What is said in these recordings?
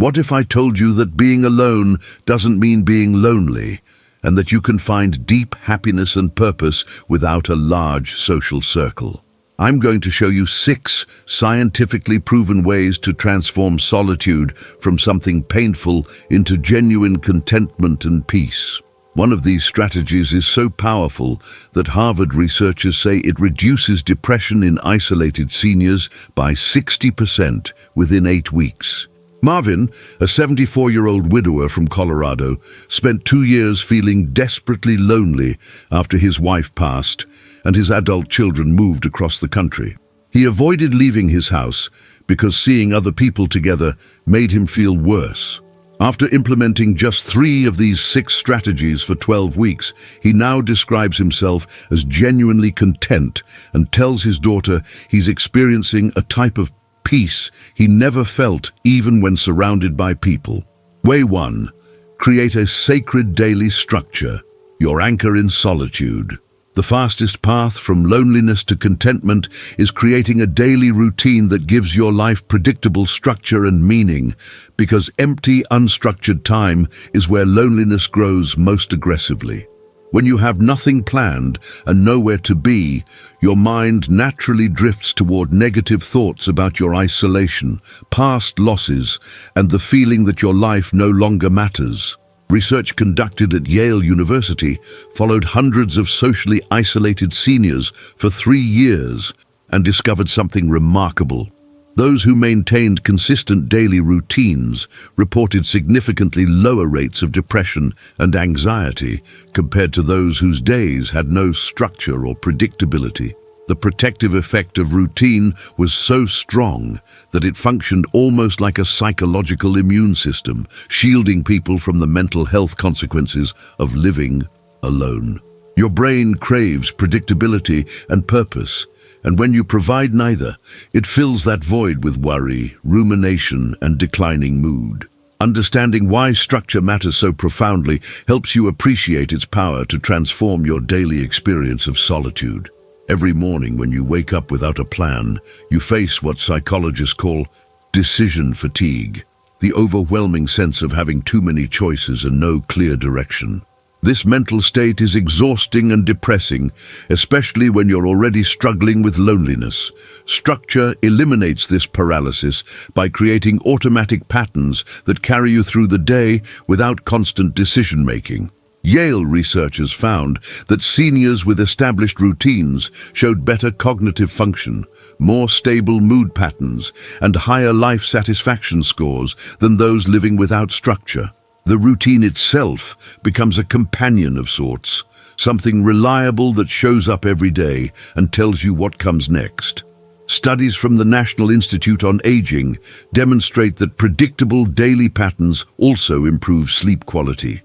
What if I told you that being alone doesn't mean being lonely, and that you can find deep happiness and purpose without a large social circle? I'm going to show you 6 scientifically proven ways to transform solitude from something painful into genuine contentment and peace. One of these strategies is so powerful that Harvard researchers say it reduces depression in isolated seniors by 60% within 8 weeks. Marvin, a 74-year-old widower from Colorado, spent 2 years feeling desperately lonely after his wife passed and his adult children moved across the country. He avoided leaving his house because seeing other people together made him feel worse. After implementing just 3 of these 6 strategies for 12 weeks, he now describes himself as genuinely content and tells his daughter he's experiencing a type of peace he never felt even when surrounded by people. Way 1. Create a sacred daily structure, your anchor in solitude. The fastest path from loneliness to contentment is creating a daily routine that gives your life predictable structure and meaning, because empty, unstructured time is where loneliness grows most aggressively. When you have nothing planned and nowhere to be, your mind naturally drifts toward negative thoughts about your isolation, past losses, and the feeling that your life no longer matters. Research conducted at Yale University followed hundreds of socially isolated seniors for 3 years and discovered something remarkable. Those who maintained consistent daily routines reported significantly lower rates of depression and anxiety compared to those whose days had no structure or predictability. The protective effect of routine was so strong that it functioned almost like a psychological immune system, shielding people from the mental health consequences of living alone. Your brain craves predictability and purpose, and when you provide neither, it fills that void with worry, rumination, and declining mood. Understanding why structure matters so profoundly helps you appreciate its power to transform your daily experience of solitude. Every morning when you wake up without a plan, you face what psychologists call decision fatigue, the overwhelming sense of having too many choices and no clear direction. This mental state is exhausting and depressing, especially when you're already struggling with loneliness. Structure eliminates this paralysis by creating automatic patterns that carry you through the day without constant decision-making. Yale researchers found that seniors with established routines showed better cognitive function, more stable mood patterns, and higher life satisfaction scores than those living without structure. The routine itself becomes a companion of sorts, something reliable that shows up every day and tells you what comes next. Studies from the National Institute on Aging demonstrate that predictable daily patterns also improve sleep quality,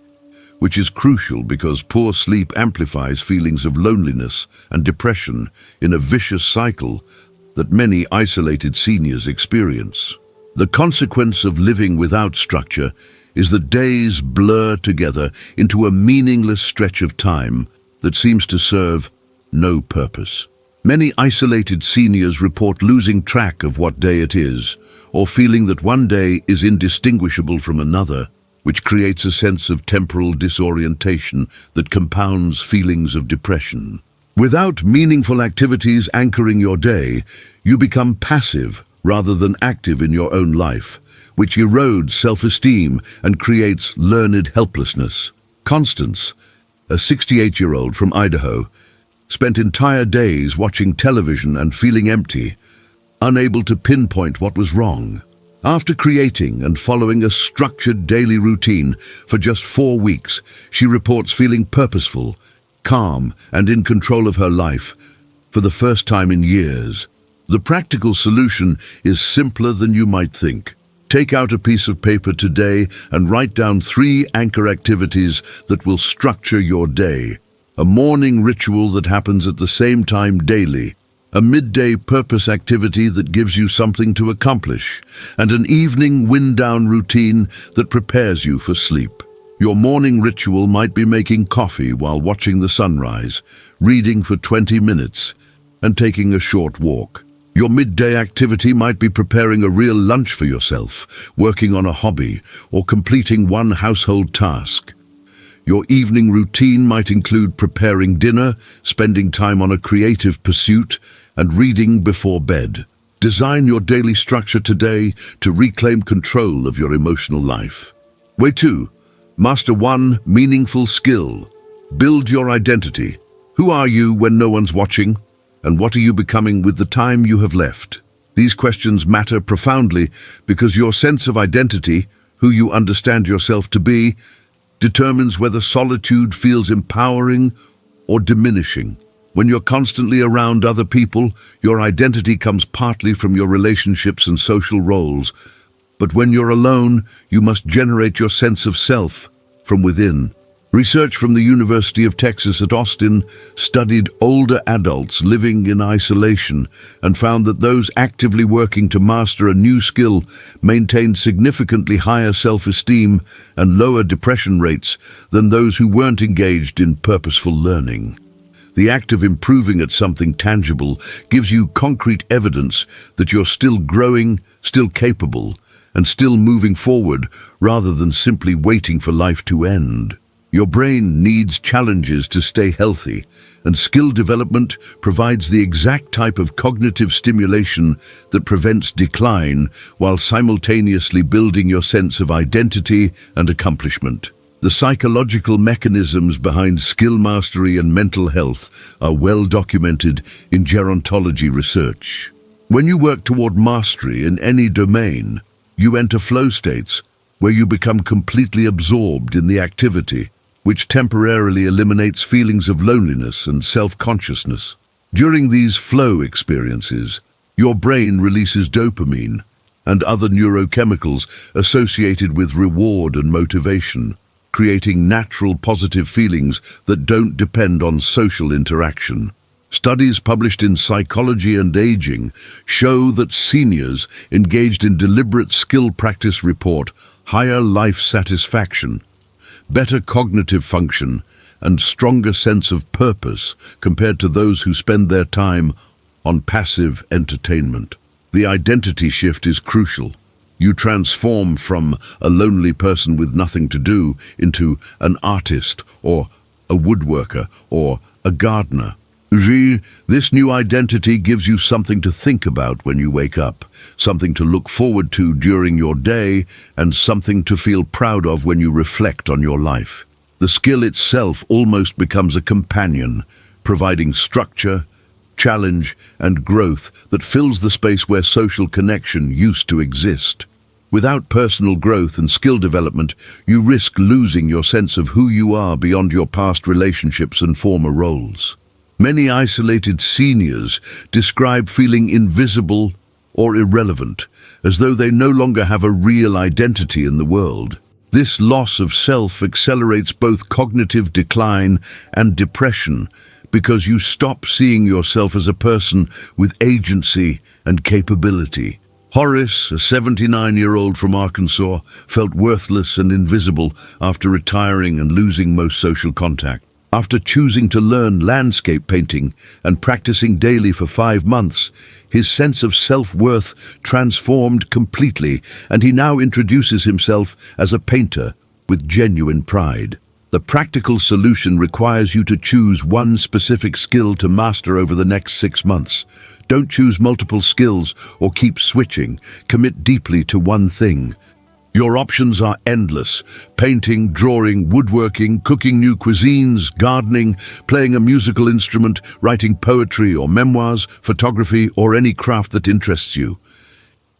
which is crucial because poor sleep amplifies feelings of loneliness and depression in a vicious cycle that many isolated seniors experience. The consequence of living without structure is that days blur together into a meaningless stretch of time that seems to serve no purpose. Many isolated seniors report losing track of what day it is, or feeling that one day is indistinguishable from another, which creates a sense of temporal disorientation that compounds feelings of depression. Without meaningful activities anchoring your day, you become passive rather than active in your own life, which erodes self-esteem and creates learned helplessness. Constance, a 68-year-old from Idaho, spent entire days watching television and feeling empty, unable to pinpoint what was wrong. After creating and following a structured daily routine for just 4 weeks, she reports feeling purposeful, calm, and in control of her life for the first time in years. The practical solution is simpler than you might think. Take out a piece of paper today and write down 3 anchor activities that will structure your day. A morning ritual that happens at the same time daily, a midday purpose activity that gives you something to accomplish, and an evening wind-down routine that prepares you for sleep. Your morning ritual might be making coffee while watching the sunrise, reading for 20 minutes, and taking a short walk. Your midday activity might be preparing a real lunch for yourself, working on a hobby, or completing one household task. Your evening routine might include preparing dinner, spending time on a creative pursuit, and reading before bed. Design your daily structure today to reclaim control of your emotional life. Way 2. Master one meaningful skill. Build your identity. Who are you when no one's watching? And what are you becoming with the time you have left? These questions matter profoundly because your sense of identity, who you understand yourself to be, determines whether solitude feels empowering or diminishing. When you're constantly around other people, your identity comes partly from your relationships and social roles. But when you're alone, you must generate your sense of self from within. Research from the University of Texas at Austin studied older adults living in isolation and found that those actively working to master a new skill maintained significantly higher self-esteem and lower depression rates than those who weren't engaged in purposeful learning. The act of improving at something tangible gives you concrete evidence that you're still growing, still capable, and still moving forward rather than simply waiting for life to end. Your brain needs challenges to stay healthy, and skill development provides the exact type of cognitive stimulation that prevents decline while simultaneously building your sense of identity and accomplishment. The psychological mechanisms behind skill mastery and mental health are well documented in gerontology research. When you work toward mastery in any domain, you enter flow states where you become completely absorbed in the activity, which temporarily eliminates feelings of loneliness and self-consciousness. During these flow experiences, your brain releases dopamine and other neurochemicals associated with reward and motivation, creating natural positive feelings that don't depend on social interaction. Studies published in Psychology and Aging show that seniors engaged in deliberate skill practice report higher life satisfaction, better cognitive function, and stronger sense of purpose compared to those who spend their time on passive entertainment. The identity shift is crucial. You transform from a lonely person with nothing to do into an artist or a woodworker or a gardener. This new identity gives you something to think about when you wake up, something to look forward to during your day, and something to feel proud of when you reflect on your life. The skill itself almost becomes a companion, providing structure, challenge, and growth that fills the space where social connection used to exist. Without personal growth and skill development, you risk losing your sense of who you are beyond your past relationships and former roles. Many isolated seniors describe feeling invisible or irrelevant, as though they no longer have a real identity in the world. This loss of self accelerates both cognitive decline and depression because you stop seeing yourself as a person with agency and capability. Horace, a 79-year-old from Arkansas, felt worthless and invisible after retiring and losing most social contact. After choosing to learn landscape painting and practicing daily for 5 months, his sense of self-worth transformed completely, and he now introduces himself as a painter with genuine pride. The practical solution requires you to choose one specific skill to master over the next 6 months. Don't choose multiple skills or keep switching. Commit deeply to one thing. Your options are endless: painting, drawing, woodworking, cooking new cuisines, gardening, playing a musical instrument, writing poetry or memoirs, photography, or any craft that interests you.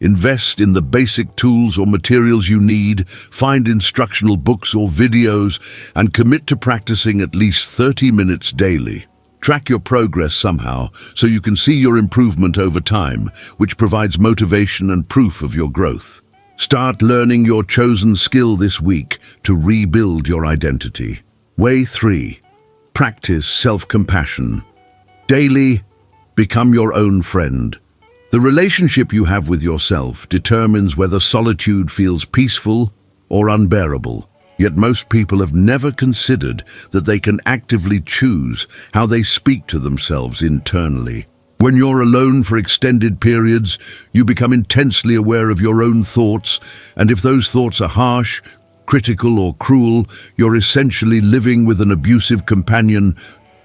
Invest in the basic tools or materials you need, find instructional books or videos, and commit to practicing at least 30 minutes daily. Track your progress somehow so you can see your improvement over time, which provides motivation and proof of your growth. Start learning your chosen skill this week to rebuild your identity. Way 3. Practice self-compassion. Daily, become your own friend. The relationship you have with yourself determines whether solitude feels peaceful or unbearable. Yet most people have never considered that they can actively choose how they speak to themselves internally. When you're alone for extended periods, you become intensely aware of your own thoughts, and if those thoughts are harsh, critical or cruel, you're essentially living with an abusive companion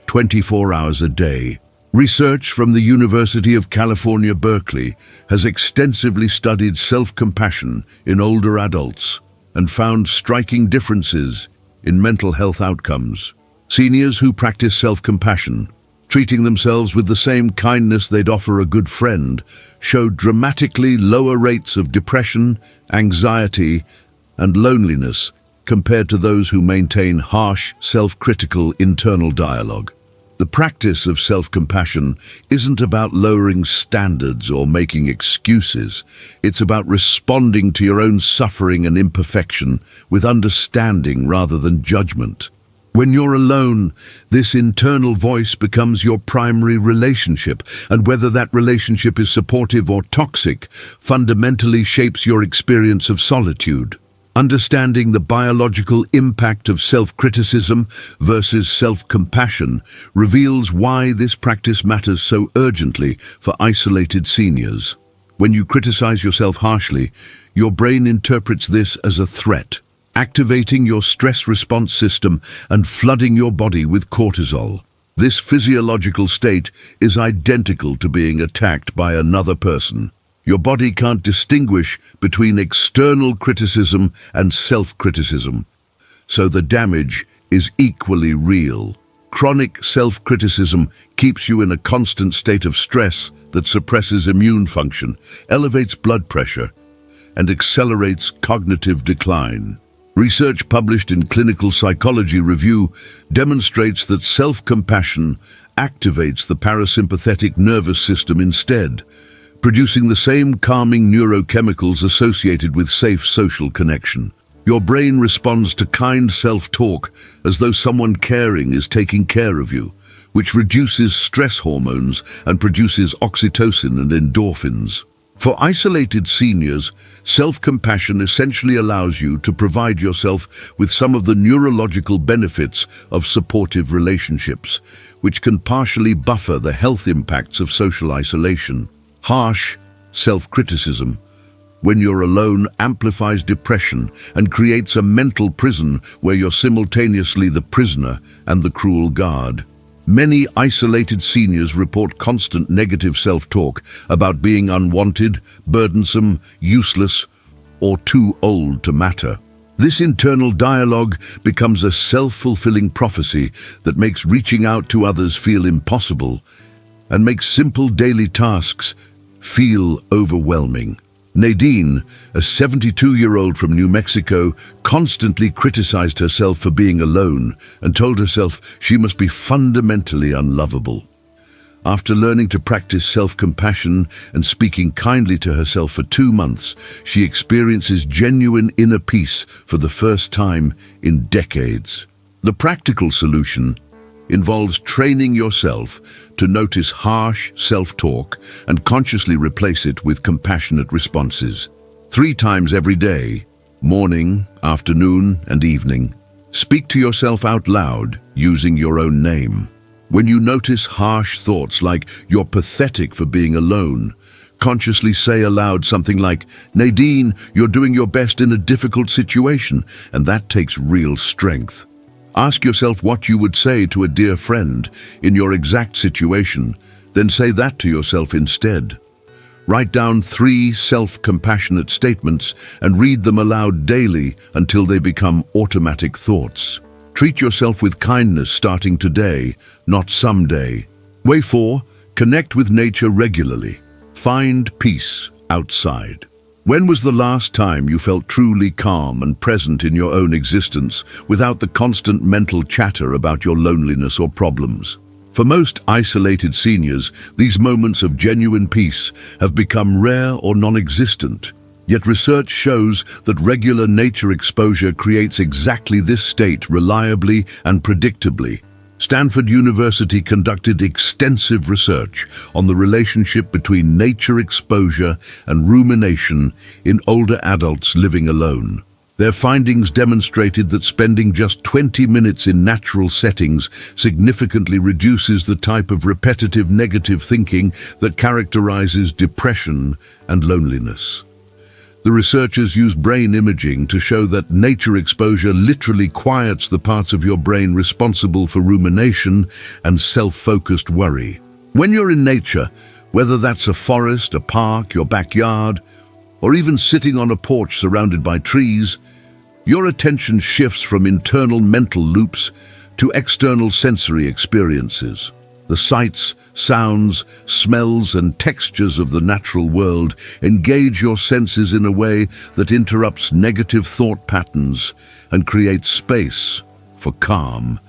24 hours a day. Research from the University of California, Berkeley has extensively studied self-compassion in older adults and found striking differences in mental health outcomes. Seniors who practice self-compassion, treating themselves with the same kindness they'd offer a good friend, showed dramatically lower rates of depression, anxiety, and loneliness compared to those who maintain harsh, self-critical internal dialogue. The practice of self-compassion isn't about lowering standards or making excuses. It's about responding to your own suffering and imperfection with understanding rather than judgment. When you're alone, this internal voice becomes your primary relationship, and whether that relationship is supportive or toxic fundamentally shapes your experience of solitude. Understanding the biological impact of self-criticism versus self-compassion reveals why this practice matters so urgently for isolated seniors. When you criticize yourself harshly, your brain interprets this as a threat, activating your stress response system and flooding your body with cortisol. This physiological state is identical to being attacked by another person. Your body can't distinguish between external criticism and self-criticism, so the damage is equally real. Chronic self-criticism keeps you in a constant state of stress that suppresses immune function, elevates blood pressure, and accelerates cognitive decline. Research published in Clinical Psychology Review demonstrates that self-compassion activates the parasympathetic nervous system instead, producing the same calming neurochemicals associated with safe social connection. Your brain responds to kind self-talk as though someone caring is taking care of you, which reduces stress hormones and produces oxytocin and endorphins. For isolated seniors, self-compassion essentially allows you to provide yourself with some of the neurological benefits of supportive relationships, which can partially buffer the health impacts of social isolation. Harsh self-criticism, when you're alone, amplifies depression and creates a mental prison where you're simultaneously the prisoner and the cruel guard. Many isolated seniors report constant negative self-talk about being unwanted, burdensome, useless, or too old to matter. This internal dialogue becomes a self-fulfilling prophecy that makes reaching out to others feel impossible and makes simple daily tasks feel overwhelming. Nadine, a 72-year-old from New Mexico, constantly criticized herself for being alone and told herself she must be fundamentally unlovable. After learning to practice self-compassion and speaking kindly to herself for 2 months, she experiences genuine inner peace for the first time in decades. The practical solution involves training yourself to notice harsh self-talk and consciously replace it with compassionate responses. 3 times every day, morning, afternoon, and evening, speak to yourself out loud using your own name. When you notice harsh thoughts like "you're pathetic for being alone," consciously say aloud something like, "Nadine, you're doing your best in a difficult situation," and that takes real strength. Ask yourself what you would say to a dear friend in your exact situation, then say that to yourself instead. Write down 3 self-compassionate statements and read them aloud daily until they become automatic thoughts. Treat yourself with kindness starting today, not someday. Way 4, connect with nature regularly. Find peace outside. When was the last time you felt truly calm and present in your own existence without the constant mental chatter about your loneliness or problems? For most isolated seniors, these moments of genuine peace have become rare or non-existent. Yet research shows that regular nature exposure creates exactly this state reliably and predictably. Stanford University conducted extensive research on the relationship between nature exposure and rumination in older adults living alone. Their findings demonstrated that spending just 20 minutes in natural settings significantly reduces the type of repetitive negative thinking that characterizes depression and loneliness. The researchers used brain imaging to show that nature exposure literally quiets the parts of your brain responsible for rumination and self-focused worry. When you're in nature, whether that's a forest, a park, your backyard, or even sitting on a porch surrounded by trees, your attention shifts from internal mental loops to external sensory experiences. The sights, sounds, smells, and textures of the natural world engage your senses in a way that interrupts negative thought patterns and creates space for calm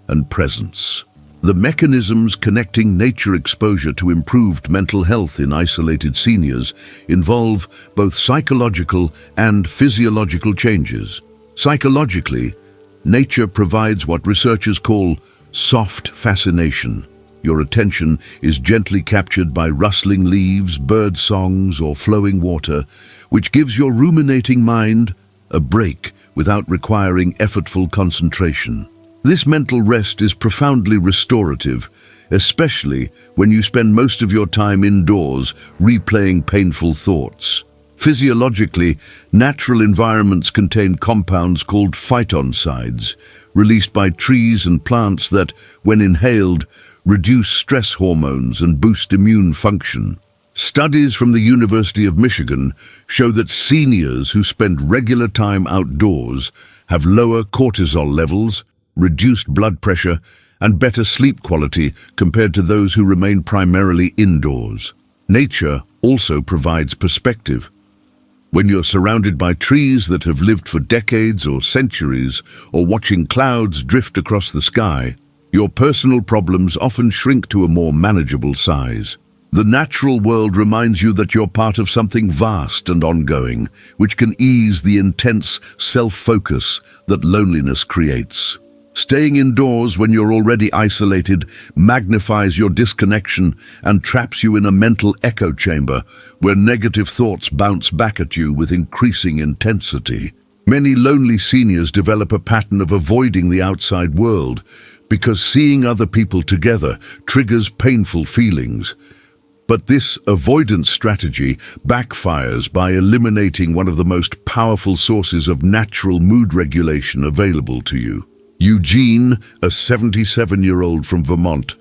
and presence. The mechanisms connecting nature exposure to improved mental health in isolated seniors involve both psychological and physiological changes. Psychologically, nature provides what researchers call soft fascination. Your attention is gently captured by rustling leaves, bird songs, or flowing water, which gives your ruminating mind a break without requiring effortful concentration. This mental rest is profoundly restorative, especially when you spend most of your time indoors replaying painful thoughts. Physiologically, natural environments contain compounds called phytoncides, released by trees and plants that, when inhaled, reduce stress hormones and boost immune function. Studies from the University of Michigan show that seniors who spend regular time outdoors have lower cortisol levels, reduced blood pressure, and better sleep quality compared to those who remain primarily indoors. Nature also provides perspective. When you're surrounded by trees that have lived for decades or centuries, or watching clouds drift across the sky, your personal problems often shrink to a more manageable size. The natural world reminds you that you're part of something vast and ongoing, which can ease the intense self-focus that loneliness creates. Staying indoors when you're already isolated magnifies your disconnection and traps you in a mental echo chamber where negative thoughts bounce back at you with increasing intensity. Many lonely seniors develop a pattern of avoiding the outside world because seeing other people together triggers painful feelings. But this avoidance strategy backfires by eliminating one of the most powerful sources of natural mood regulation available to you. Eugene, a 77-year-old from Vermont,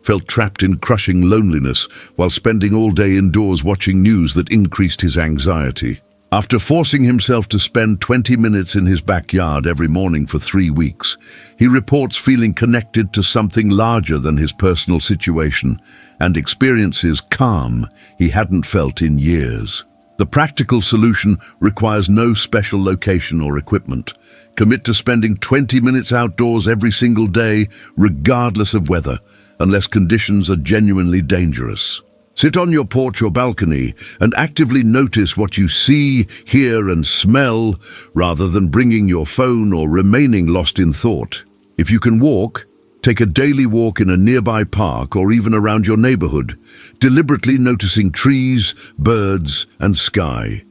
felt trapped in crushing loneliness while spending all day indoors watching news that increased his anxiety. After forcing himself to spend 20 minutes in his backyard every morning for 3 weeks, he reports feeling connected to something larger than his personal situation and experiences calm he hadn't felt in years. The practical solution requires no special location or equipment. Commit to spending 20 minutes outdoors every single day, regardless of weather, unless conditions are genuinely dangerous. Sit on your porch or balcony and actively notice what you see, hear, and smell, rather than bringing your phone or remaining lost in thought. If you can walk, take a daily walk in a nearby park or even around your neighborhood, deliberately noticing trees, birds, and sky.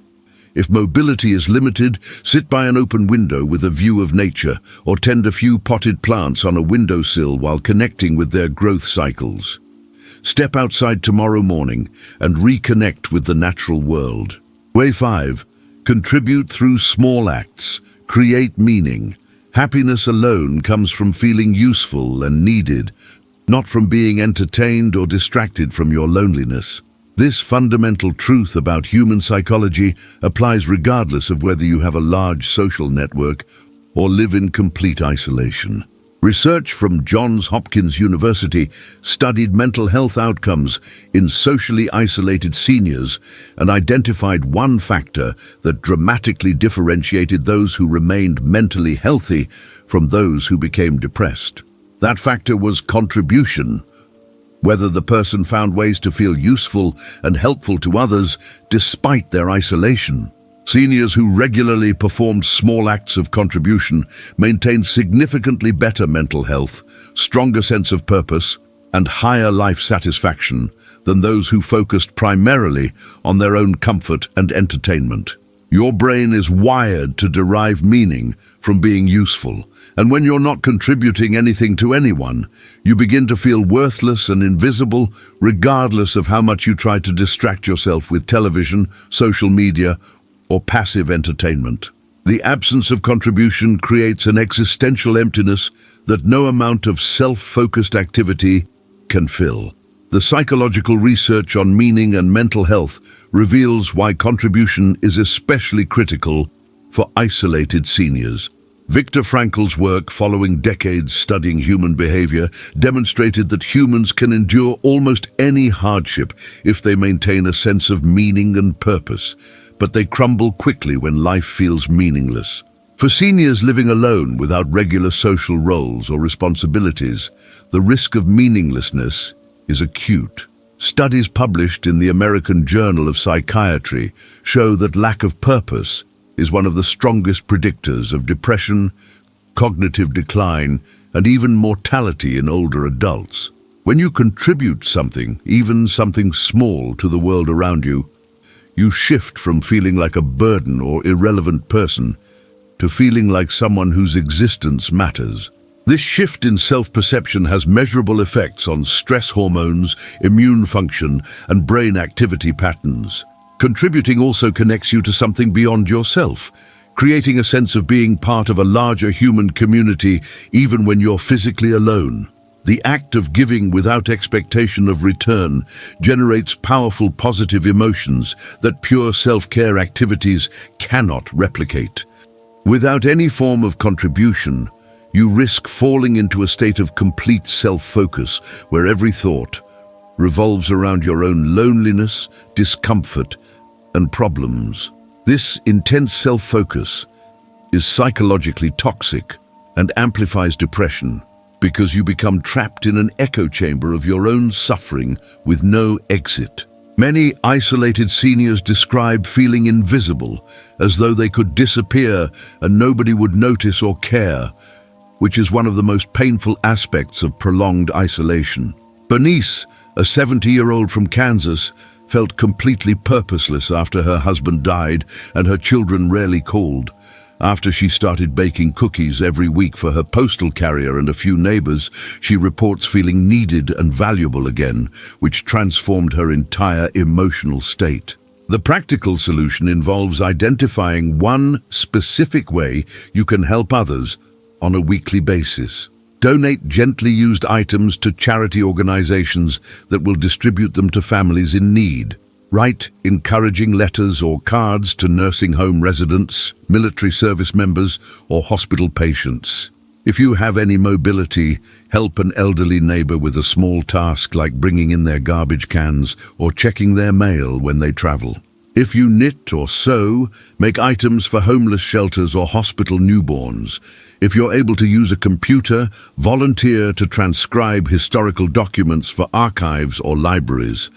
If mobility is limited, sit by an open window with a view of nature or tend a few potted plants on a windowsill while connecting with their growth cycles. Step outside tomorrow morning and reconnect with the natural world. Way 5. Contribute through small acts. Create meaning. Happiness alone comes from feeling useful and needed, not from being entertained or distracted from your loneliness. This fundamental truth about human psychology applies regardless of whether you have a large social network or live in complete isolation. Research from Johns Hopkins University studied mental health outcomes in socially isolated seniors and identified one factor that dramatically differentiated those who remained mentally healthy from those who became depressed. That factor was contribution. Whether the person found ways to feel useful and helpful to others despite their isolation. Seniors who regularly performed small acts of contribution maintained significantly better mental health, stronger sense of purpose, and higher life satisfaction than those who focused primarily on their own comfort and entertainment. Your brain is wired to derive meaning from being useful, and when you're not contributing anything to anyone, you begin to feel worthless and invisible, regardless of how much you try to distract yourself with television, social media, or passive entertainment. The absence of contribution creates an existential emptiness that no amount of self-focused activity can fill. The psychological research on meaning and mental health reveals why contribution is especially critical for isolated seniors. Viktor Frankl's work, following decades studying human behavior, demonstrated that humans can endure almost any hardship if they maintain a sense of meaning and purpose, but they crumble quickly when life feels meaningless. For seniors living alone without regular social roles or responsibilities, the risk of meaninglessness is acute. Studies published in the American Journal of Psychiatry show that lack of purpose is one of the strongest predictors of depression, cognitive decline, and even mortality in older adults. When you contribute something, even something small, to the world around you, you shift from feeling like a burden or irrelevant person to feeling like someone whose existence matters. This shift in self-perception has measurable effects on stress hormones, immune function, and brain activity patterns. Contributing also connects you to something beyond yourself, creating a sense of being part of a larger human community even when you're physically alone. The act of giving without expectation of return generates powerful positive emotions that pure self-care activities cannot replicate. Without any form of contribution, you risk falling into a state of complete self-focus where every thought revolves around your own loneliness, discomfort, and problems. This intense self-focus is psychologically toxic and amplifies depression because you become trapped in an echo chamber of your own suffering with no exit. Many isolated seniors describe feeling invisible, as though they could disappear and nobody would notice or care, which is one of the most painful aspects of prolonged isolation. Bernice, a 70-year-old from Kansas, felt completely purposeless after her husband died and her children rarely called. After she started baking cookies every week for her postal carrier and a few neighbors, she reports feeling needed and valuable again, which transformed her entire emotional state. The practical solution involves identifying one specific way you can help others on a weekly basis. Donate gently used items to charity organizations that will distribute them to families in need. Write encouraging letters or cards to nursing home residents, military service members, or hospital patients. If you have any mobility, help an elderly neighbor with a small task like bringing in their garbage cans or checking their mail when they travel. If you knit or sew, make items for homeless shelters or hospital newborns. If you're able to use a computer, volunteer to transcribe historical documents for archives or libraries.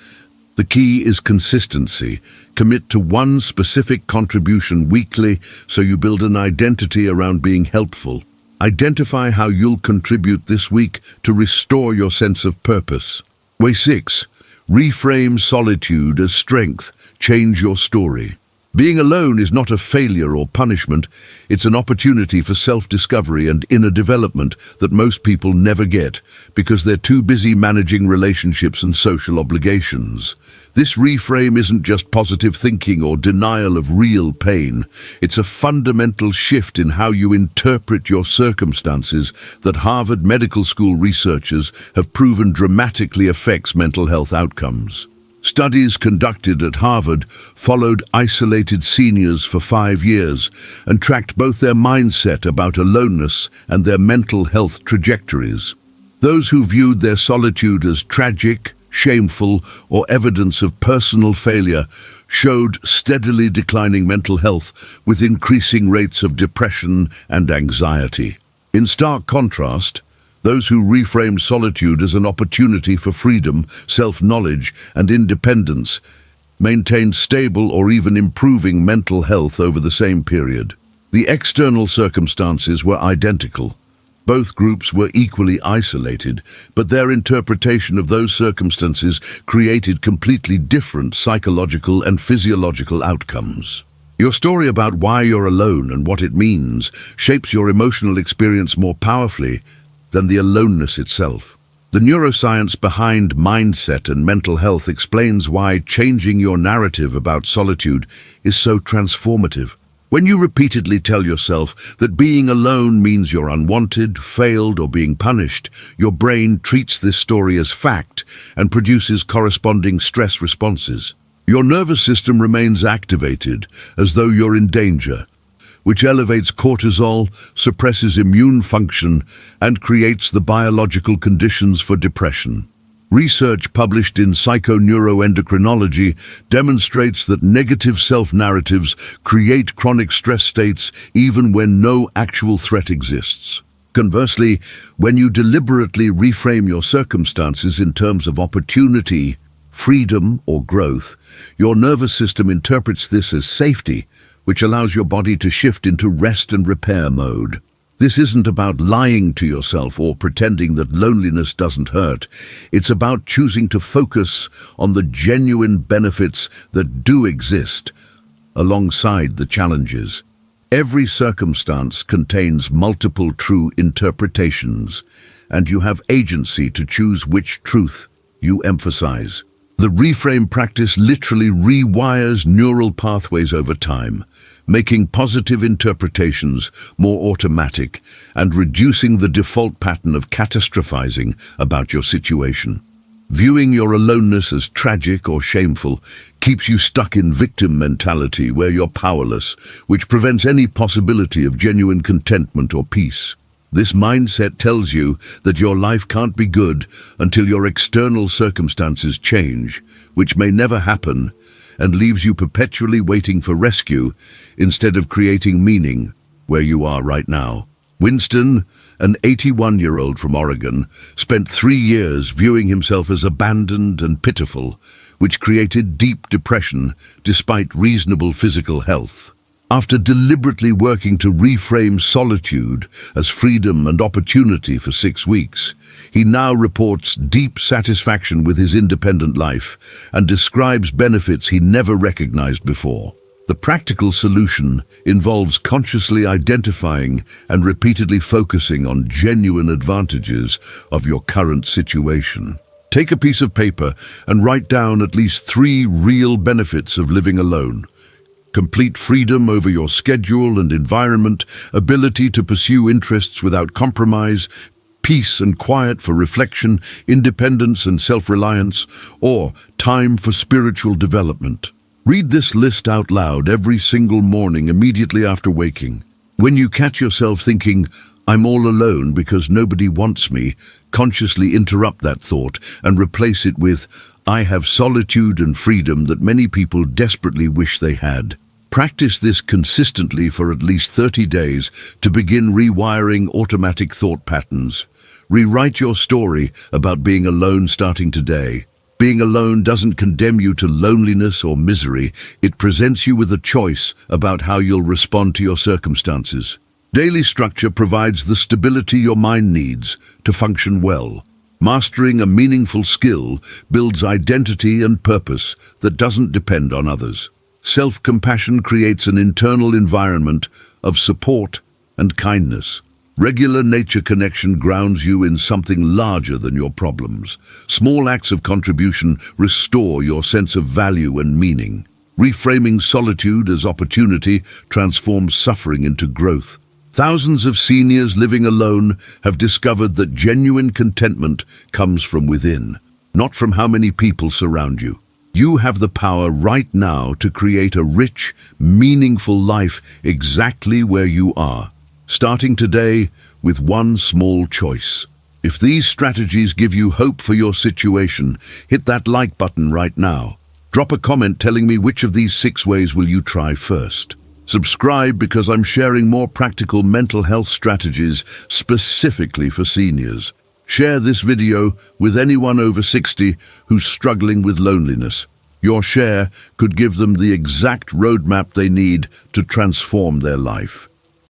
The key is consistency. Commit to one specific contribution weekly so you build an identity around being helpful. Identify how you'll contribute this week to restore your sense of purpose. Way 6. Reframe solitude as strength. Change your story. Being alone is not a failure or punishment. It's an opportunity for self-discovery and inner development that most people never get because they're too busy managing relationships and social obligations. This reframe isn't just positive thinking or denial of real pain. It's a fundamental shift in how you interpret your circumstances that Harvard Medical School researchers have proven dramatically affects mental health outcomes. Studies conducted at Harvard followed isolated seniors for 5 years and tracked both their mindset about aloneness and their mental health trajectories. Those who viewed their solitude as tragic, shameful, or evidence of personal failure showed steadily declining mental health with increasing rates of depression and anxiety. In stark contrast, those who reframed solitude as an opportunity for freedom, self-knowledge, and independence maintained stable or even improving mental health over the same period. The external circumstances were identical. Both groups were equally isolated, but their interpretation of those circumstances created completely different psychological and physiological outcomes. Your story about why you're alone and what it means shapes your emotional experience more powerfully than the aloneness itself. The neuroscience behind mindset and mental health explains why changing your narrative about solitude is so transformative. When you repeatedly tell yourself that being alone means you're unwanted, failed, or being punished, your brain treats this story as fact and produces corresponding stress responses. Your nervous system remains activated as though you're in danger, which elevates cortisol, suppresses immune function, and creates the biological conditions for depression. Research published in Psychoneuroendocrinology demonstrates that negative self-narratives create chronic stress states even when no actual threat exists. Conversely, when you deliberately reframe your circumstances in terms of opportunity, freedom, or growth, your nervous system interprets this as safety, which allows your body to shift into rest and repair mode. This isn't about lying to yourself or pretending that loneliness doesn't hurt. It's about choosing to focus on the genuine benefits that do exist, alongside the challenges. Every circumstance contains multiple true interpretations, and you have agency to choose which truth you emphasize. The reframe practice literally rewires neural pathways over time, making positive interpretations more automatic and reducing the default pattern of catastrophizing about your situation. Viewing your aloneness as tragic or shameful keeps you stuck in victim mentality where you're powerless, which prevents any possibility of genuine contentment or peace. This mindset tells you that your life can't be good until your external circumstances change, which may never happen, and leaves you perpetually waiting for rescue instead of creating meaning where you are right now. Winston, an 81-year-old from Oregon, spent 3 years viewing himself as abandoned and pitiful, which created deep depression despite reasonable physical health. After deliberately working to reframe solitude as freedom and opportunity for 6 weeks, he now reports deep satisfaction with his independent life and describes benefits he never recognized before. The practical solution involves consciously identifying and repeatedly focusing on genuine advantages of your current situation. Take a piece of paper and write down at least 3 real benefits of living alone. Complete freedom over your schedule and environment, ability to pursue interests without compromise, peace and quiet for reflection, independence and self-reliance, or time for spiritual development. Read this list out loud every single morning immediately after waking. When you catch yourself thinking, "I'm all alone because nobody wants me," consciously interrupt that thought and replace it with, "I have solitude and freedom that many people desperately wish they had." Practice this consistently for at least 30 days to begin rewiring automatic thought patterns. Rewrite your story about being alone starting today. Being alone doesn't condemn you to loneliness or misery. It presents you with a choice about how you'll respond to your circumstances. Daily structure provides the stability your mind needs to function well. Mastering a meaningful skill builds identity and purpose that doesn't depend on others. Self-compassion creates an internal environment of support and kindness. Regular nature connection grounds you in something larger than your problems. Small acts of contribution restore your sense of value and meaning. Reframing solitude as opportunity transforms suffering into growth. Thousands of seniors living alone have discovered that genuine contentment comes from within, not from how many people surround you. You have the power right now to create a rich, meaningful life exactly where you are, starting today with one small choice. If these strategies give you hope for your situation, hit that like button right now. Drop a comment telling me which of these 6 ways will you try first. Subscribe because I'm sharing more practical mental health strategies specifically for seniors. Share this video with anyone over 60 who's struggling with loneliness. Your share could give them the exact roadmap they need to transform their life.